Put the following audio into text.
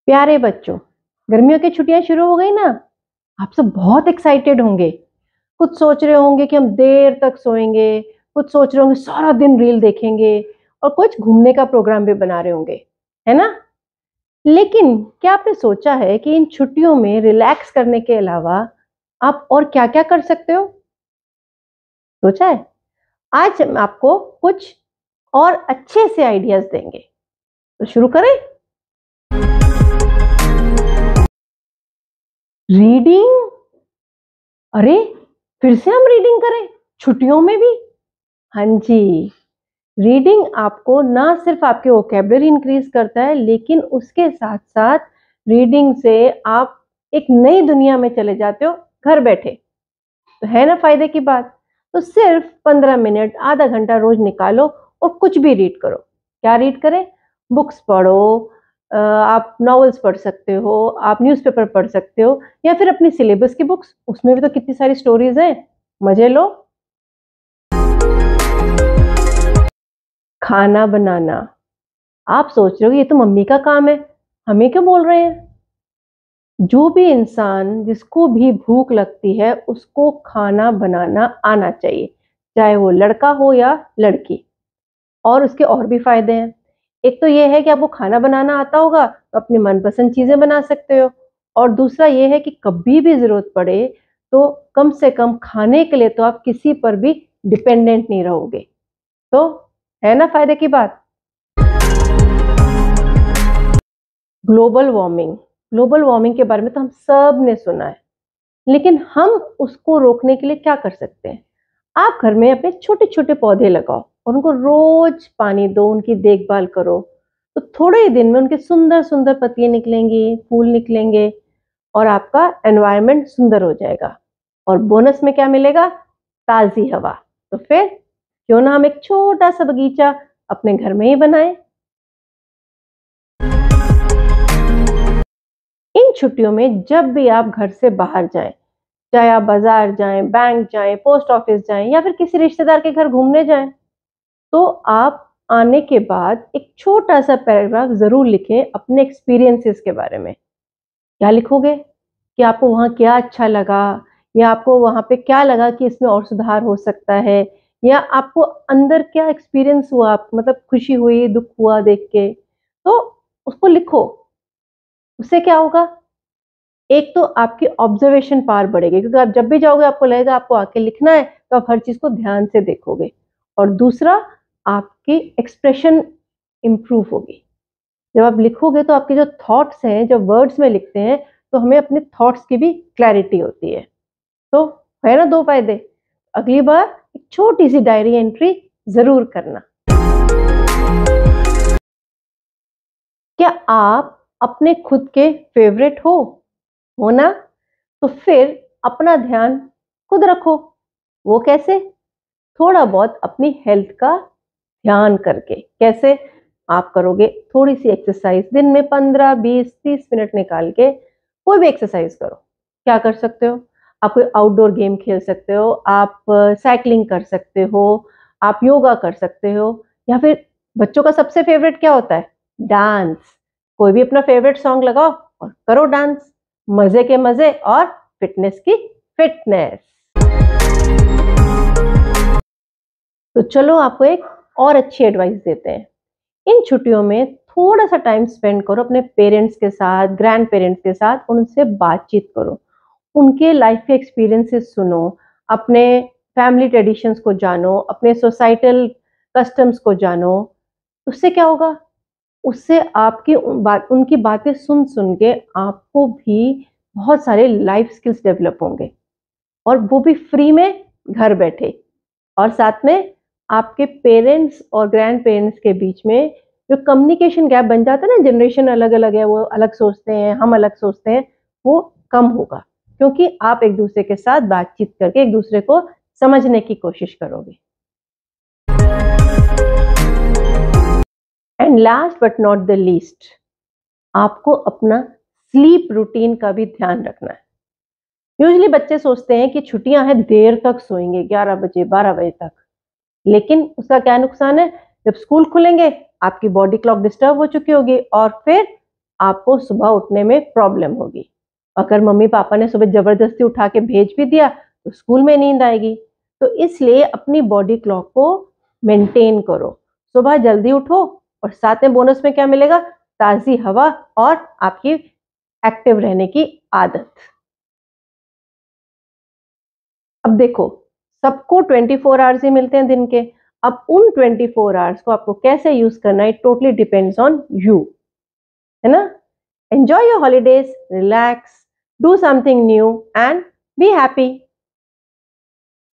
प्यारे बच्चों, गर्मियों की छुट्टियां शुरू हो गई ना। आप सब बहुत एक्साइटेड होंगे। कुछ सोच रहे होंगे कि हम देर तक सोएंगे, कुछ सोच रहे होंगे सारा दिन रील देखेंगे, और कुछ घूमने का प्रोग्राम भी बना रहे होंगे, है ना। लेकिन क्या आपने सोचा है कि इन छुट्टियों में रिलैक्स करने के अलावा आप और क्या क्या कर सकते हो? सोचा है? आज हम आपको कुछ और अच्छे से आइडियाज देंगे। तो शुरू करें। रीडिंग? अरे, फिर से हम रीडिंग करें छुट्टियों में भी? हाँ जी। रीडिंग आपको ना सिर्फ आपके वोकेबलरी इंक्रीज करता है, लेकिन उसके साथ साथ रीडिंग से आप एक नई दुनिया में चले जाते हो घर बैठे। तो है ना फायदे की बात। तो सिर्फ 15 मिनट, आधा घंटा रोज निकालो और कुछ भी रीड करो। क्या रीड करें? बुक्स पढ़ो। आप नॉवेल्स पढ़ सकते हो, आप न्यूज़पेपर पढ़ सकते हो, या फिर अपनी सिलेबस की बुक्स, उसमें भी तो कितनी सारी स्टोरीज हैं। मजे लो। खाना बनाना। आप सोच रहे हो ये तो मम्मी का काम है, हमें क्यों बोल रहे हैं? जो भी इंसान जिसको भी भूख लगती है उसको खाना बनाना आना चाहिए, चाहे वो लड़का हो या लड़की। और उसके और भी फायदे हैं। एक तो ये है कि आपको खाना बनाना आता होगा तो अपनी मनपसंद चीजें बना सकते हो। और दूसरा ये है कि कभी भी जरूरत पड़े तो कम से कम खाने के लिए तो आप किसी पर भी डिपेंडेंट नहीं रहोगे। तो है ना फायदे की बात। Global warming. ग्लोबल वार्मिंग के बारे में तो हम सब ने सुना है, लेकिन हम उसको रोकने के लिए क्या कर सकते हैं? आप घर में अपने छोटे छोटे पौधे लगाओ और उनको रोज पानी दो, उनकी देखभाल करो। तो थोड़े ही दिन में उनके सुंदर सुंदर पत्तियां निकलेंगी, फूल निकलेंगे, और आपका एनवायरनमेंट सुंदर हो जाएगा। और बोनस में क्या मिलेगा? ताजी हवा। तो फिर क्यों ना हम एक छोटा सा बगीचा अपने घर में ही बनाएं। इन छुट्टियों में जब भी आप घर से बाहर जाएं, चाहे आप बाजार जाएं, बैंक जाएं, पोस्ट ऑफिस जाएं, या फिर किसी रिश्तेदार के घर घूमने जाएं, तो आप आने के बाद एक छोटा सा पैराग्राफ जरूर लिखें अपने एक्सपीरियंसेस के बारे में। क्या लिखोगे? कि आपको वहाँ क्या अच्छा लगा, या आपको वहाँ पे क्या लगा कि इसमें और सुधार हो सकता है, या आपको अंदर क्या एक्सपीरियंस हुआ, मतलब खुशी हुई, दुख हुआ देख के। तो उसको लिखो। उससे क्या होगा? एक तो आपकी ऑब्जर्वेशन पावर बढ़ेगी, क्योंकि आप जब भी जाओगे आपको लगेगा आपको आके लिखना है, तो आप हर चीज को ध्यान से देखोगे। और दूसरा, आपकी एक्सप्रेशन इंप्रूव होगी। जब आप लिखोगे तो आपके जो थॉट्स हैं, जब वर्ड्स में लिखते हैं, तो हमें अपने थॉट्स की भी क्लैरिटी होती है। तो है ना दो फायदे। अगली बार एक छोटी सी डायरी एंट्री जरूर करना। क्या आप अपने खुद के फेवरेट हो ना? तो फिर अपना ध्यान खुद रखो। वो कैसे? थोड़ा बहुत अपनी हेल्थ का ध्यान करके। कैसे? आप करोगे थोड़ी सी एक्सरसाइज दिन में 15, 20, 30 मिनट निकाल के, कोई भी एक्सरसाइज करो। क्या कर सकते हो? आप कोई आउटडोर गेम खेल सकते हो, आप साइकिलिंग कर सकते हो, आप योगा कर सकते हो, या फिर बच्चों का सबसे फेवरेट क्या होता है? डांस। कोई भी अपना फेवरेट सॉन्ग लगाओ और करो डांस। मजे के मजे और फिटनेस की फिटनेस। तो चलो आपको एक और अच्छी एडवाइस देते हैं। इन छुट्टियों में थोड़ा सा टाइम स्पेंड करो अपने पेरेंट्स के साथ, ग्रैंड पेरेंट्स के साथ, उनसे बातचीत करो। उनके लाइफ के एक्सपीरियंसेस सुनो, अपने फैमिली ट्रेडिशंस को जानो, अपने सोसाइटल कस्टम्स को जानो। उससे क्या होगा? उससे आपकी उनकी बातें सुन सुन के आपको भी बहुत सारे लाइफ स्किल्स डेवलप होंगे, और वो भी फ्री में, घर बैठे। और साथ में आपके पेरेंट्स और ग्रैंड पेरेंट्स के बीच में जो कम्युनिकेशन गैप बन जाता है ना, जनरेशन अलग अलग है, वो अलग सोचते हैं, हम अलग सोचते हैं, वो कम होगा, क्योंकि आप एक दूसरे के साथ बातचीत करके एक दूसरे को समझने की कोशिश करोगे। And last but not the least, आपको अपना स्लीप रूटीन का भी ध्यान रखना है। यूजुअली बच्चे सोचते हैं कि छुट्टियां हैं, देर तक सोएंगे, 11 बजे 12 बजे तक। लेकिन उसका क्या नुकसान है? जब स्कूल खुलेंगे आपकी बॉडी क्लॉक डिस्टर्ब हो चुकी होगी, और फिर आपको सुबह उठने में प्रॉब्लम होगी। अगर मम्मी पापा ने सुबह जबरदस्ती उठा के भेज भी दिया तो स्कूल में नींद आएगी। तो इसलिए अपनी बॉडी क्लॉक को मेंटेन करो, सुबह जल्दी उठो और साथ में बोनस में क्या मिलेगा, ताजी हवा और आपकी एक्टिव रहने की आदत। अब देखो, सबको 24 आवर्स ही मिलते हैं दिन के। अब उन 24 आवर्स को आपको कैसे यूज करना है, it totally depends on you, है ना। Enjoy your holidays, relax, do something new and be happy.